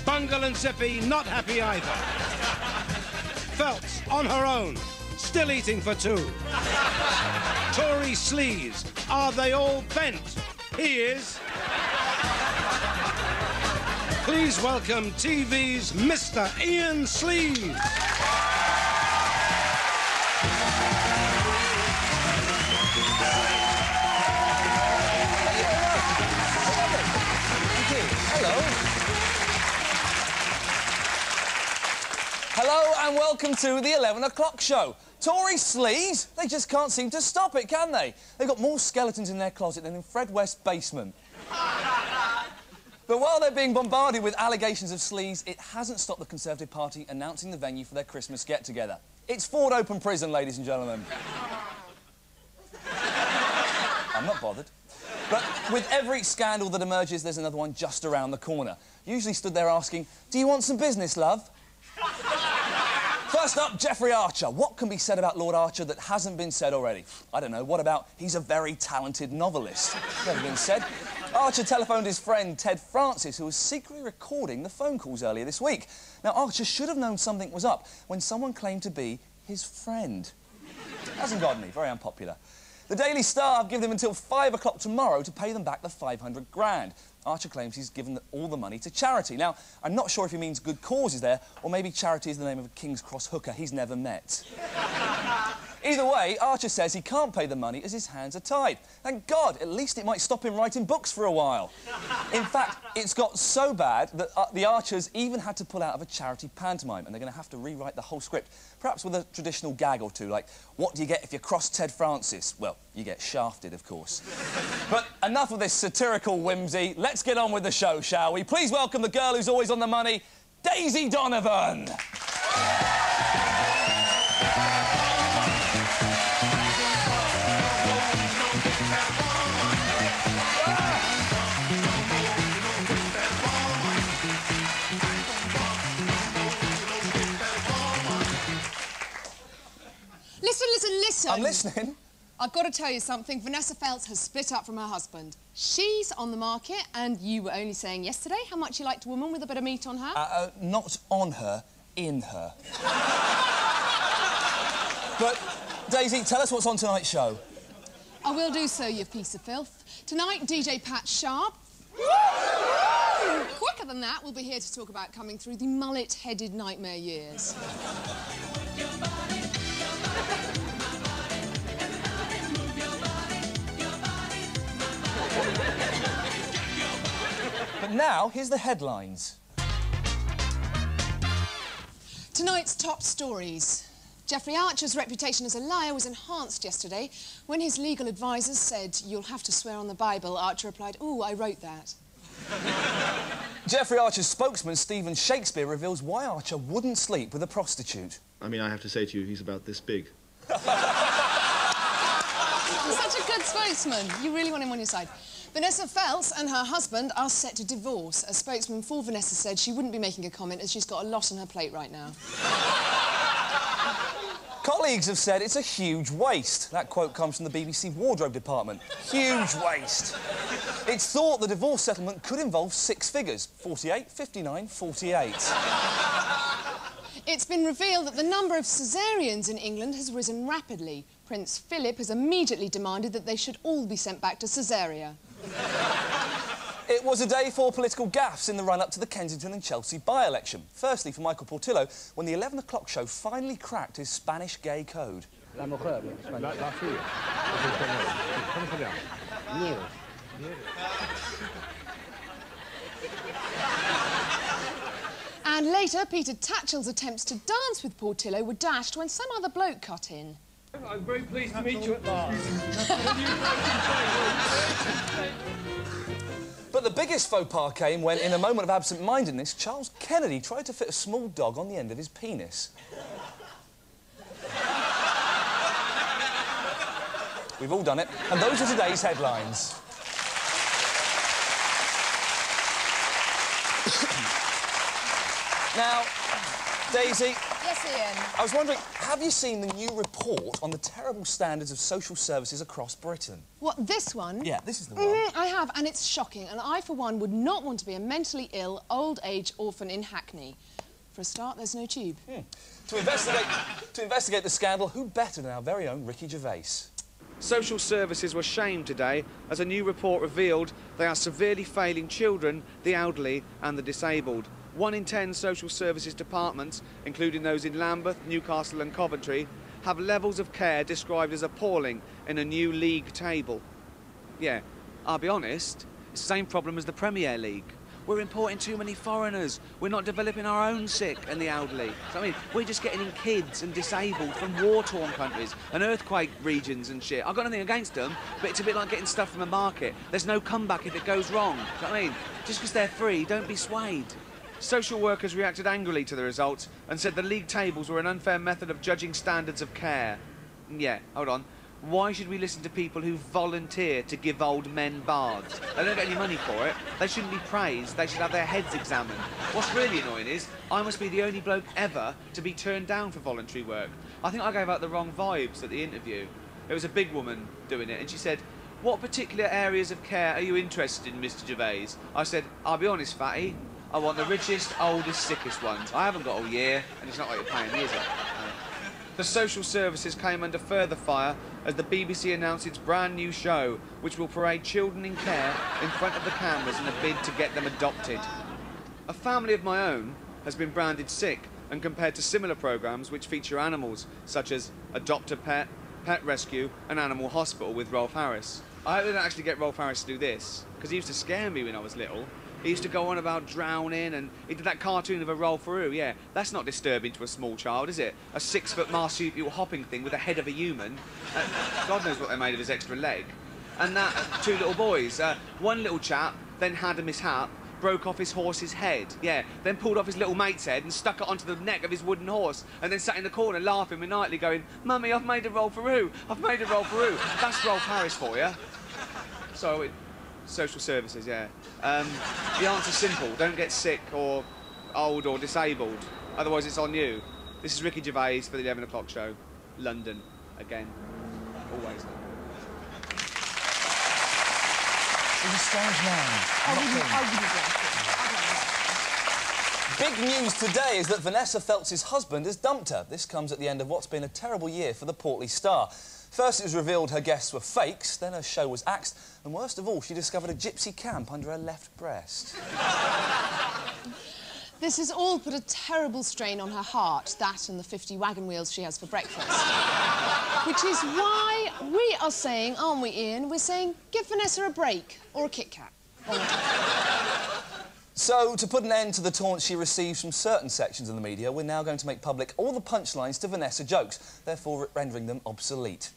Bungle and Zippy not happy either. Feltz on her own, still eating for two. Tory sleaze, are they all bent? He is. Please welcome TV's Mr. Iain Sleaze. Hello and welcome to the 11 o'clock show. Tory sleaze, they just can't seem to stop it, can they? They've got more skeletons in their closet than in Fred West's basement. But while they're being bombarded with allegations of sleaze, it hasn't stopped the Conservative Party announcing the venue for their Christmas get-together. It's Ford Open Prison, ladies and gentlemen. I'm not bothered. But with every scandal that emerges, there's another one just around the corner. Usually stood there asking, do you want some business, love? First up, Jeffrey Archer. What can be said about Lord Archer that hasn't been said already? I don't know. What about he's a very talented novelist? Never been said. Archer telephoned his friend Ted Francis, who was secretly recording the phone calls earlier this week. Now, Archer should have known something was up when someone claimed to be his friend. Hasn't got any. Very unpopular. The Daily Star have given him until 5 o'clock tomorrow to pay them back the 500 grand. Archer claims he's given all the money to charity. Now, I'm not sure if he means good causes there, or maybe charity is the name of a King's Cross hooker he's never met. Either way, Archer says he can't pay the money as his hands are tied. Thank God, at least it might stop him writing books for a while. In fact, it's got so bad that the Archers even had to pull out of a charity pantomime, and they're going to have to rewrite the whole script, perhaps with a traditional gag or two, like, what do you get if you cross Ted Francis? Well, you get shafted, of course. But enough of this satirical whimsy. Let's get on with the show, shall we? Please welcome the girl who's always on the money, Daisy Donovan. Listen. I'm listening. I've got to tell you something. Vanessa Feltz has split up from her husband. She's on the market, and you were only saying yesterday how much you liked a woman with a bit of meat on her. Not on her, in her. But, Daisy, tell us what's on tonight's show. I will do so, you piece of filth. Tonight, DJ Pat Sharp. Quicker than that, we'll be here to talk about coming through the mullet-headed nightmare years. But now, here's the headlines. Tonight's top stories. Jeffrey Archer's reputation as a liar was enhanced yesterday. When his legal advisers said, you'll have to swear on the Bible, Archer replied, ooh, I wrote that. Jeffrey Archer's spokesman, Stephen Shakespeare, reveals why Archer wouldn't sleep with a prostitute. I mean, I have to say to you, he's about this big. You're such a good spokesman. You really want him on your side. Vanessa Feltz and her husband are set to divorce. A spokesman for Vanessa said she wouldn't be making a comment as she's got a lot on her plate right now. Colleagues have said it's a huge waste. That quote comes from the BBC wardrobe department. Huge waste. It's thought the divorce settlement could involve 6 figures. 48, 59, 48. It's been revealed that the number of caesareans in England has risen rapidly. Prince Philip has immediately demanded that they should all be sent back to Caesarea. It was a day for political gaffes in the run-up to the Kensington and Chelsea by-election. Firstly, for Michael Portillo, when the 11 o'clock show finally cracked his Spanish gay code. And later, Peter Tatchell's attempts to dance with Portillo were dashed when some other bloke cut in. I'm very pleased to meet you at last. But the biggest faux pas came when, in a moment of absent-mindedness, Charles Kennedy tried to fit a small dog on the end of his penis. We've all done it. And those are today's headlines. Now, Daisy, Yes, Iain. I was wondering, have you seen the new report on the terrible standards of social services across Britain? What, this one? Yeah, this is the one. I have, and it's shocking. And I, for one, would not want to be a mentally ill, old-age orphan in Hackney. For a start, there's no tube. To investigate the scandal, who better than our very own Ricky Gervais? Social services were shamed today as a new report revealed they are severely failing children, the elderly and the disabled. 1 in 10 social services departments, including those in Lambeth, Newcastle and Coventry, have levels of care described as appalling in a new league table. Yeah, I'll be honest, it's the same problem as the Premier League. We're importing too many foreigners. We're not developing our own sick and the elderly. So, I mean, we're just getting in kids and disabled from war-torn countries and earthquake regions and shit. I've got nothing against them, but it's a bit like getting stuff from a market. There's no comeback if it goes wrong. Do you know what I mean? Just because they're free, don't be swayed. Social workers reacted angrily to the results and said the league tables were an unfair method of judging standards of care. Yeah, hold on. Why should we listen to people who volunteer to give old men baths? They don't get any money for it. They shouldn't be praised. They should have their heads examined. What's really annoying is I must be the only bloke ever to be turned down for voluntary work. I think I gave out the wrong vibes at the interview. There was a big woman doing it, and she said, "What particular areas of care are you interested in, Mr. Gervais?" I said, "I'll be honest, fatty. I want the richest, oldest, sickest ones. I haven't got all year, and it's not like you're paying me, is it?" The social services came under further fire as the BBC announced its brand new show, which will parade children in care in front of the cameras in a bid to get them adopted. A family of my own has been branded sick and compared to similar programmes which feature animals, such as Adopt a Pet, Pet Rescue and Animal Hospital with Rolf Harris. I hope they don't actually get Rolf Harris to do this, because he used to scare me when I was little. He used to go on about drowning, and he did that cartoon of a roll-through. Yeah, that's not disturbing to a small child, is it? A 6-foot marsupial hopping thing with the head of a human. God knows what they made of his extra leg. And that, 2 little boys. One little chap then had a mishap, broke off his horse's head. Yeah, then pulled off his little mate's head and stuck it onto the neck of his wooden horse, and then sat in the corner laughing maniacally going, "Mummy, I've made a roll-through. I've made a roll-through." That's Rolf Harris for you. So, social services, yeah. The answer's simple. Don't get sick or old or disabled. Otherwise, it's on you. This is Ricky Gervais for the 11 o'clock show. London. Again. Always. He's a strange man. Big news today is that Vanessa Feltz's husband has dumped her. This comes at the end of what's been a terrible year for the portly star. First, it was revealed her guests were fakes, then her show was axed, and worst of all, she discovered a gypsy camp under her left breast. This has all put a terrible strain on her heart, that and the 50 wagon wheels she has for breakfast. Which is why we are saying, aren't we, Iain? We're saying, give Vanessa a break, or a Kit Kat. So, to put an end to the taunts she receives from certain sections of the media, we're now going to make public all the punchlines to Vanessa jokes, therefore rendering them obsolete.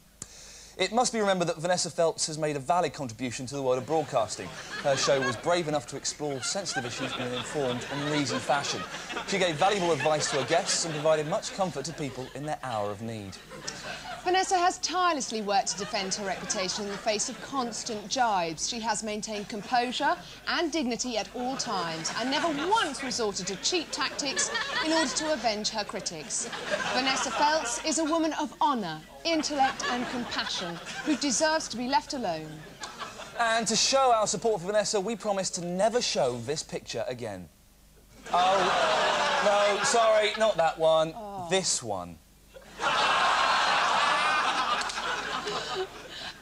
It must be remembered that Vanessa Feltz has made a valid contribution to the world of broadcasting. Her show was brave enough to explore sensitive issues in an informed and reasoned fashion. She gave valuable advice to her guests and provided much comfort to people in their hour of need. Vanessa has tirelessly worked to defend her reputation in the face of constant jibes. She has maintained composure and dignity at all times and never once resorted to cheap tactics in order to avenge her critics. Vanessa Feltz is a woman of honour, intellect and compassion who deserves to be left alone. And to show our support for Vanessa, we promise to never show this picture again. Oh, no, sorry, not that one. Oh. This one.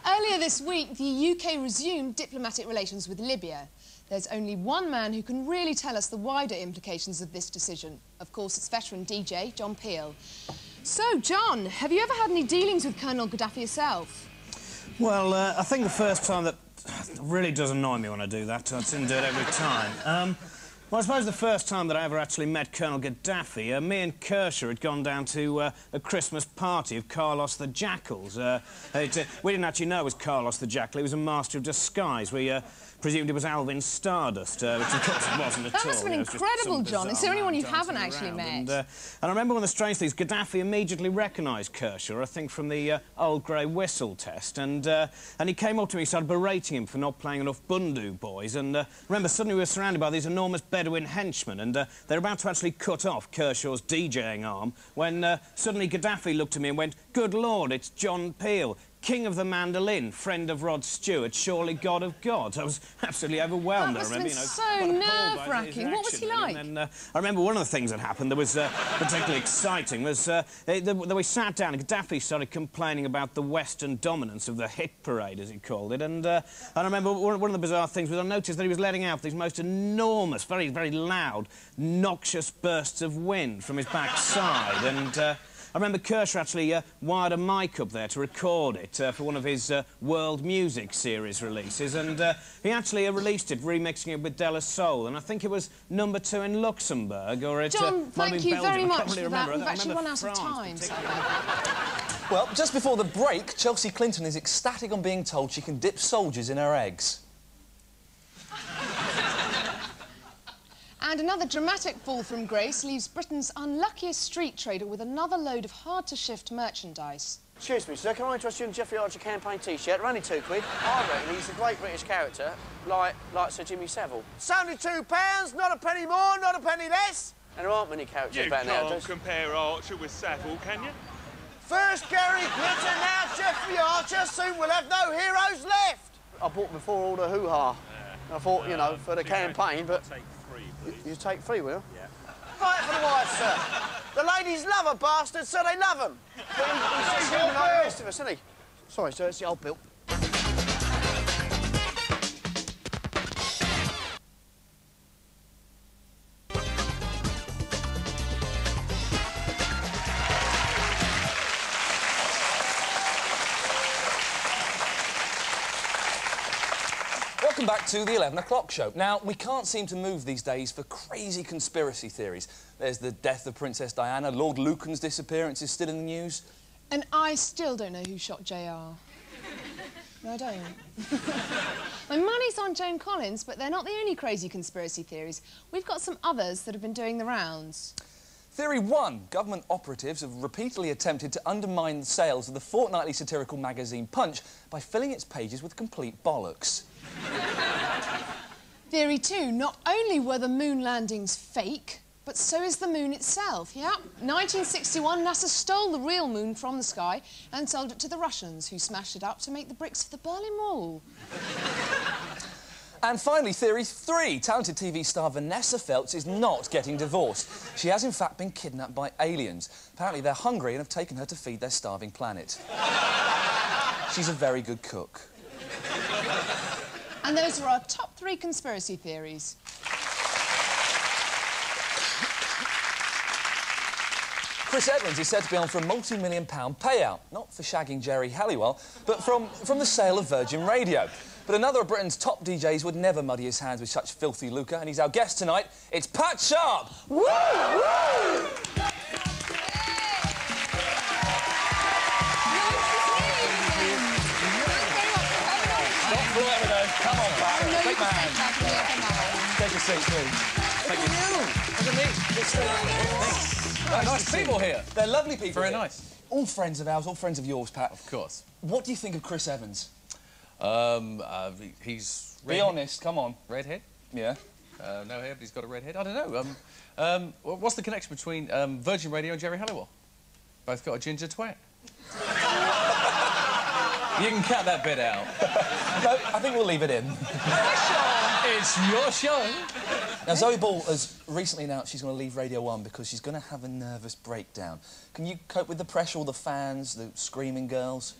Earlier this week, the UK resumed diplomatic relations with Libya. There's only one man who can really tell us the wider implications of this decision. Of course, it's veteran DJ, John Peel. So, John, have you ever had any dealings with Colonel Gaddafi yourself? Well, I think the first time that... It really does annoy me when I do that. I seem to do it every time. Well, I suppose the first time that I ever actually met Colonel Gaddafi, me and Kershaw had gone down to a Christmas party of Carlos the Jackal's. We didn't actually know it was Carlos the Jackal. He was a master of disguise. We presumed it was Alvin Stardust, which of course it wasn't at all. That must have been incredible, John. Is there anyone you haven't actually met? And I remember one of the strange things, Gaddafi immediately recognised Kershaw, I think from the old grey whistle test, and he came up to me, started berating him for not playing enough Bundu Boys, and I remember suddenly we were surrounded by these enormous Bedouin henchmen, and they were about to actually cut off Kershaw's DJing arm when suddenly Gaddafi looked at me and went, "Good Lord, it's John Peel, King of the Mandolin, friend of Rod Stewart, surely God of gods." I was absolutely overwhelmed. That must I remember, have been so nerve-wracking. What was he like? And I remember one of the things that happened that was particularly exciting was we sat down and Gaddafi started complaining about the Western dominance of the hit parade, as he called it. And I remember one of the bizarre things was I noticed that he was letting out these most enormous, very, very loud, noxious bursts of wind from his backside. And I remember Kershaw actually wired a mic up there to record it for one of his World Music Series releases, and he actually released it, remixing it with De La Soul, and I think it was #2 in Luxembourg, or it John, might have thank been you Belgium. very I much can't really for that. remember. We've actually run out of France time. So. Well, just before the break, Chelsea Clinton is ecstatic on being told she can dip soldiers in her eggs. And another dramatic fall from grace leaves Britain's unluckiest street trader with another load of hard-to-shift merchandise. Excuse me, sir, can I interest you in Geoffrey Archer campaign T-shirt? They're only £2. I reckon he's a great British character, like Sir Jimmy Savile. £72, not a penny more, not a penny less. And there aren't many characters about nowadays. You can't compare Archer with Savile, can you? First Gary Glitter, now Geoffrey Archer. Soon we'll have no heroes left. I bought before all the hoo-ha. I thought, you know, for the campaign, but... Take 3, please. You take 3, will you? Yeah. Fight for the wife, sir. The ladies love a bastard, so they love him. But he's human like the rest of us, isn't he? Sorry, sir, it's the old Bill. Welcome back to the 11 o'clock show. Now, we can't seem to move these days for crazy conspiracy theories. There's the death of Princess Diana, Lord Lucan's disappearance is still in the news. And I still don't know who shot JR. No, I don't. My money's on Joan Collins, but they're not the only crazy conspiracy theories. We've got some others that have been doing the rounds. Theory 1. Government operatives have repeatedly attempted to undermine the sales of the fortnightly satirical magazine Punch by filling its pages with complete bollocks. Theory 2. Not only were the moon landings fake, but so is the moon itself, yeah? 1961, NASA stole the real moon from the sky and sold it to the Russians, who smashed it up to make the bricks for the Berlin Wall. And finally, theory 3. Talented TV star Vanessa Feltz is not getting divorced. She has, in fact, been kidnapped by aliens. Apparently, they're hungry and have taken her to feed their starving planet. She's a very good cook. And those are our top 3 conspiracy theories. Chris Evans is said to be on for a multi-million-pound payout, not for shagging Jerry Halliwell, but from the sale of Virgin Radio. But another of Britain's top DJs would never muddy his hands with such filthy lucre, and he's our guest tonight. It's Pat Sharp! Woo! Woo! Come on, Pat. Take my hand. Take a seat, please. Thank you. Look at me. Thanks. Nice people here. They're lovely people. Very nice. All friends of ours, all friends of yours, Pat. Of course. What do you think of Chris Evans? He's... Be honest, come on. Redhead? Yeah. No hair, but he's got a red head. I don't know. What's the connection between Virgin Radio and Jerry Halliwell? Both got a ginger twat. You can cut that bit out. No, I think we'll leave it in. It's your show. Now, Zoe Ball has recently announced she's going to leave Radio 1 because she's going to have a nervous breakdown. Can you cope with the pressure, all the fans, the screaming girls?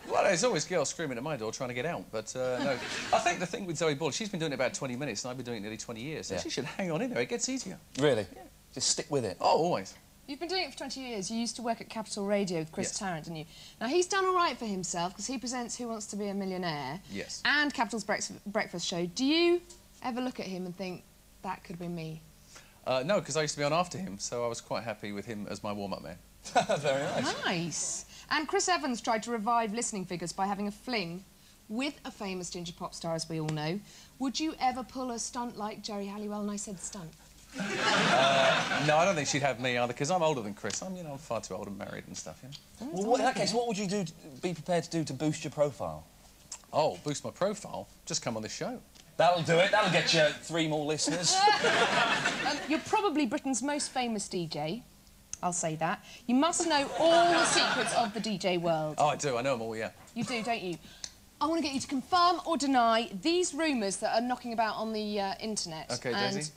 Well, there's always girls screaming at my door trying to get out, but no. I think the thing with Zoe Ball, she's been doing it about 20 minutes and I've been doing it nearly 20 years, so she should hang on in there. It gets easier. Really? Yeah. Just stick with it. Oh, always. You've been doing it for 20 years. You used to work at Capital Radio with Chris Tarrant, didn't you? Now, he's done all right for himself because he presents Who Wants to Be a Millionaire Yes. and Capital's Breakfast Show. Do you ever look at him and think, that could be me? No, because I used to be on after him, so I was quite happy with him as my warm-up man. Very nice. Nice. And Chris Evans tried to revive listening figures by having a fling with a famous ginger pop star, as we all know. Would you ever pull a stunt like Jerry Halliwell? And I said stunt. No, I don't think she'd have me either, because I'm older than Chris. I'm, you know, far too old and married and stuff, yeah. Well, in that case, what would you be prepared to do to boost your profile? Oh, boost my profile? Just come on this show. That'll do it. That'll get you 3 more listeners. You're probably Britain's most famous DJ. I'll say that. You must know all the secrets of the DJ world. Oh, I do. I know them all, yeah. You do, don't you? I want to get you to confirm or deny these rumours that are knocking about on the internet. OK, and Daisy.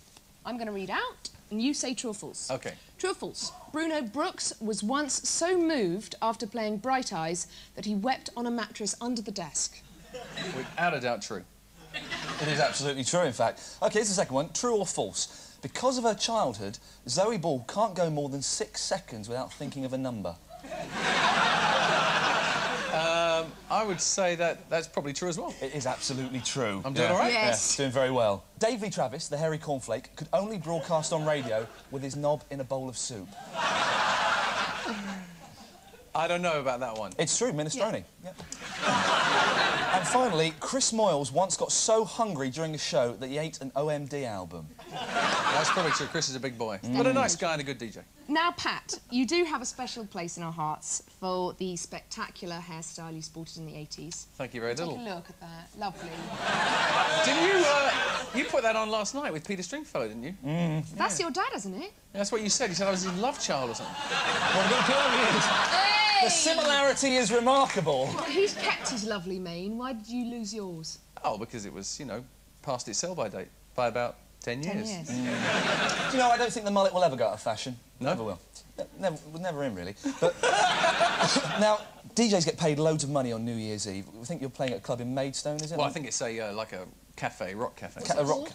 I'm going to read out, and you say true or false. OK. True or false? Bruno Brooks was once so moved after playing Bright Eyes that he wept on a mattress under the desk. Without a doubt, true. It is absolutely true, in fact. OK, here's the second one. True or false? Because of her childhood, Zoe Ball can't go more than 6 seconds without thinking of a number. I would say that that's probably true as well. It is absolutely true. I'm doing all right? Yes. Yeah, doing very well. Dave Lee Travis, the hairy cornflake, could only broadcast on radio with his knob in a bowl of soup. I don't know about that one. It's true, minestrone. Yeah. And finally, Chris Moyles once got so hungry during a show that he ate an OMD album. That's probably true. Chris is a big boy. But a nice guy and a good DJ. Now, Pat, you do have a special place in our hearts for the spectacular hairstyle you sported in the 80s. Thank you very little. Take a look at that. Lovely. Didn't you put that on last night with Peter Stringfellow, didn't you? That's your dad, isn't it? That's what you said. You said I was his love child or something. The similarity is remarkable. Well, he's kept his lovely mane. Why did you lose yours? Oh, because it was, you know, past its sell-by date by about 10 years. 10 years. Do you know, I don't think the mullet will ever go out of fashion. No? Never will. Never in, really. But now, DJs get paid loads of money on New Year's Eve. I think you're playing at a club in Maidstone, is it? Well, I think it's a like a cafe, rock cafe. A rock.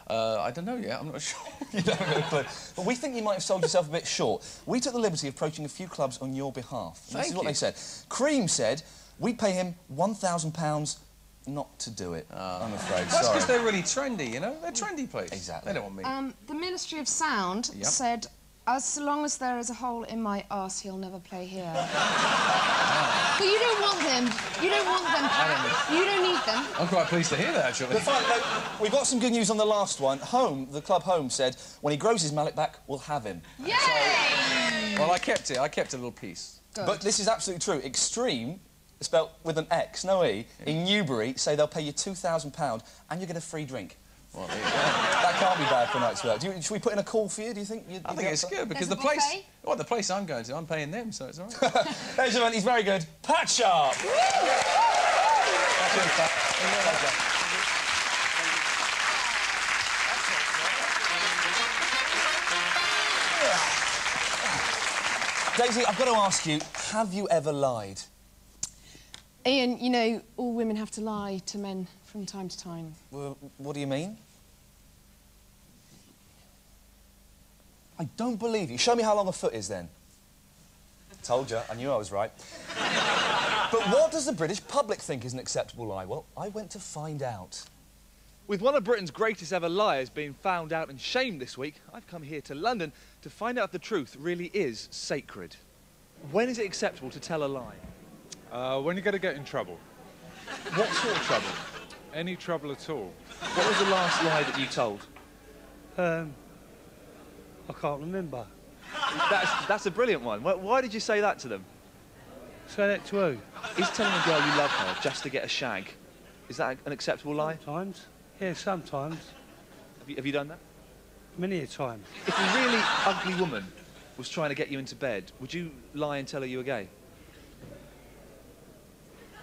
I don't know yet. I'm not sure. You don't have a clue. But we think you might have sold yourself a bit short. We took the liberty of approaching a few clubs on your behalf. This is what they said. Cream said we'd pay him £1,000 not to do it. I'm afraid. That's because they're really trendy, you know? They're trendy places. Exactly. They don't want me. The Ministry of Sound said, as long as there is a hole in my arse, he'll never play here. But you don't want them. You don't want them, Pat. You don't need them. I'm quite pleased to hear that, actually. But finally, we've got some good news on the last one. Home, the club Home, said when he grows his mallet back, we'll have him. Yay! Well, I kept it. I kept a little piece. Good. But this is absolutely true. Extreme, spelt with an X, no E, in Newbury, say they'll pay you £2,000 and you get a free drink. Well, there you go. That can't be bad for a night's work. Should we put in a call for you, do you think? I think it's good, because the There's a place... buffet? Well, the place I'm going to, I'm paying them, so it's all right. Ladies and gentlemen, he's very good. Pat Sharp! Daisy, I've got to ask you, have you ever lied? Iain, you know, all women have to lie to men from time to time. Well, what do you mean? I don't believe you. Show me how long a foot is, then. Told you. I knew I was right. But what does the British public think is an acceptable lie? Well, I went to find out. With one of Britain's greatest ever liars being found out and shamed this week, I've come here to London to find out if the truth really is sacred. When is it acceptable to tell a lie? When you're going to get in trouble. What sort of trouble? Any trouble at all. What was the last lie that you told? I can't remember. That's a brilliant one. Why did you say that to them? Say that to who? Is telling a girl you love her just to get a shag, is that an acceptable lie? Sometimes. Yeah, sometimes. Have you done that? Many a time. If a really ugly woman was trying to get you into bed, would you lie and tell her you were gay?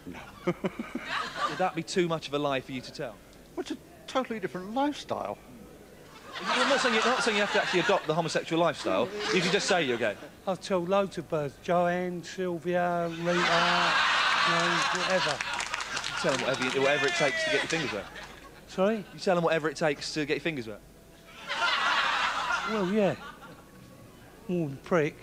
No. Would that be too much of a lie for you to tell? What's a totally different lifestyle? I'm not saying you have to actually adopt the homosexual lifestyle. You can just say you're gay. I've told loads of birds. Joanne, Sylvia, Rita, you know, whatever. You tell them whatever it takes to get your fingers wet. Sorry? You tell them whatever it takes to get your fingers wet. Well, yeah. More than prick.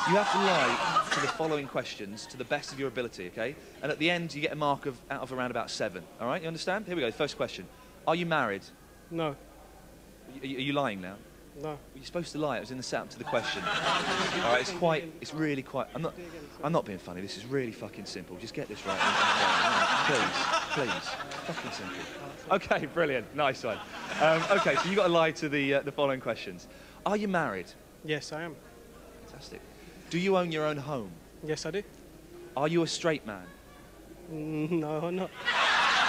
You have to lie to the following questions to the best of your ability, OK? And at the end, you get a mark out of around about 7, all right? You understand? Here we go, first question. Are you married? No. Are you lying now? No. You're supposed to lie. It was in the setup to the question. All right, it's really quite. I'm not being funny. This is really fucking simple. Just get this right. Please, fucking simple. Okay, brilliant, nice one. Okay, so you got to lie to the following questions. Are you married? Yes, I am. Fantastic. Do you own your own home? Yes, I do. Are you a straight man? No, I'm not.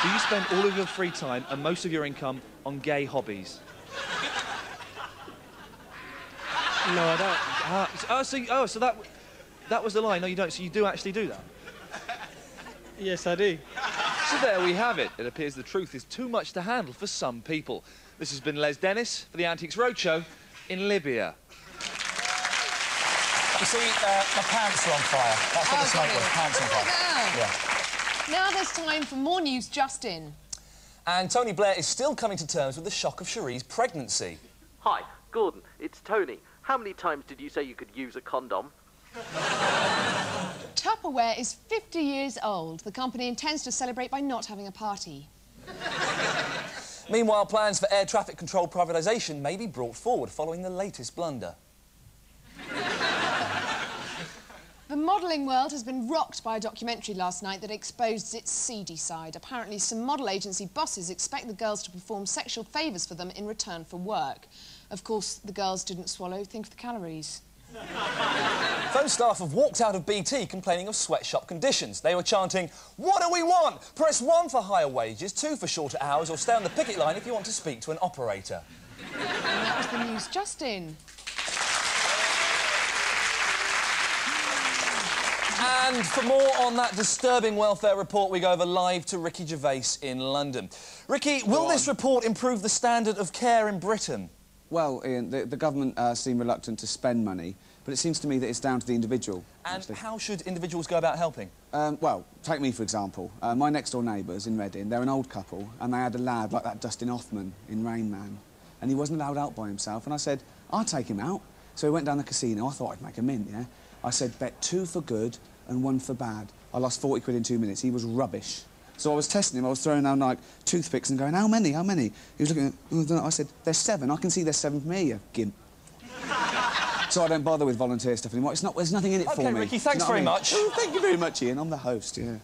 Do you spend all of your free time and most of your income on gay hobbies? No, I don't. So that was the lie. No, you don't. So you do actually do that? Yes, I do. So there we have it. It appears the truth is too much to handle for some people. This has been Les Dennis for the Antiques Roadshow in Libya. You see, my pants are on fire. That's what the smoke was. Pants on fire. Yeah. Now there's time for more news just in. And Tony Blair is still coming to terms with the shock of Cherie's pregnancy. Hi, Gordon, it's Tony. How many times did you say you could use a condom? Tupperware is 50 years old. The company intends to celebrate by not having a party. Meanwhile, plans for air traffic control privatisation may be brought forward following the latest blunder. The modelling world has been rocked by a documentary last night that exposed its seedy side. Apparently, some model agency bosses expect the girls to perform sexual favours for them in return for work. Of course, the girls didn't swallow. Think of the calories. Those staff have walked out of BT complaining of sweatshop conditions. They were chanting, "What do we want? Press 1 for higher wages, 2 for shorter hours, or stay on the picket line if you want to speak to an operator." And that was the news just in. And for more on that disturbing welfare report, we go over live to Ricky Gervais in London. Ricky, will this report improve the standard of care in Britain? Well, Iain, the government seem reluctant to spend money, but it seems to me that it's down to the individual. And how should individuals go about helping? Well, take me, for example. My next-door neighbours in Reading, they're an old couple, and they had a lad like that Dustin Hoffman in Rain Man, and he wasn't allowed out by himself, and I said, I'll take him out. So he went down the casino. I thought I'd make a mint, yeah? I said, bet 2 for good and 1 for bad. I lost 40 quid in 2 minutes. He was rubbish. So I was testing him. I was throwing down, like, toothpicks and going, how many, how many? He was looking at, oh, I don't know. I said, there's 7. I can see there's 7 for me, you gimp. So I don't bother with volunteer stuff anymore. It's not, there's nothing in it for me. OK, Ricky, thanks very much. Oh, thank you very much, Iain. I'm the host, yeah.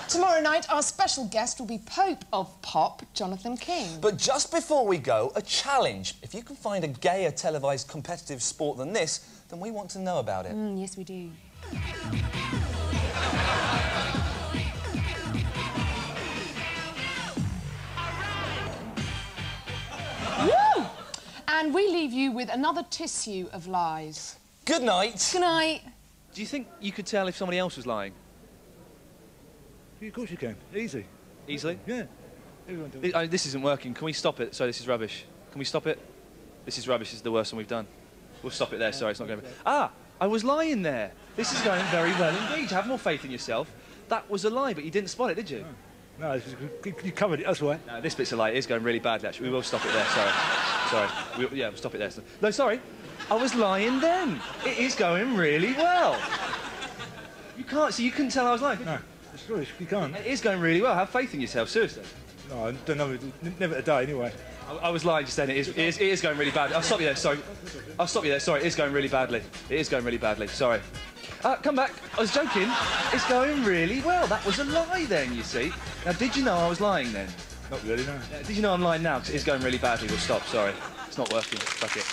Tomorrow night, our special guest will be Pope of Pop, Jonathan King. But just before we go, a challenge. If you can find a gayer televised competitive sport than this, then we want to know about it. Yes, we do. Woo! And we leave you with another tissue of lies. Good night. Good night. Do you think you could tell if somebody else was lying? Of course you can. Easy. Easily? Yeah. Everyone does it. This isn't working. Can we stop it? Sorry, this is rubbish. Can we stop it? This is rubbish. This is the worst one we've done. We'll stop it there. Sorry, it's not going to... Ah! I was lying there. This is going very well indeed. Have more faith in yourself. That was a lie, but you didn't spot it, did you? No, you covered it, that's why. No, this bit's a lie. It is going really badly, actually. We will stop it there, sorry. Sorry. We'll stop it there. No, sorry. I was lying then. It is going really well. You can't... So you couldn't tell I was lying, could you? No, it's true. You can't. It is going really well. Have faith in yourself, seriously. No, I don't know. Never today, anyway. I was lying just then. It is going really badly. I'll stop you there, sorry. I'll stop you there, sorry. It is going really badly. It is going really badly, sorry. Come back. I was joking. It's going really well. That was a lie then, you see. Now, did you know I was lying then? Not really, no. Did you know I'm lying now? Because it is going really badly. We'll stop, sorry. It's not working. Fuck it.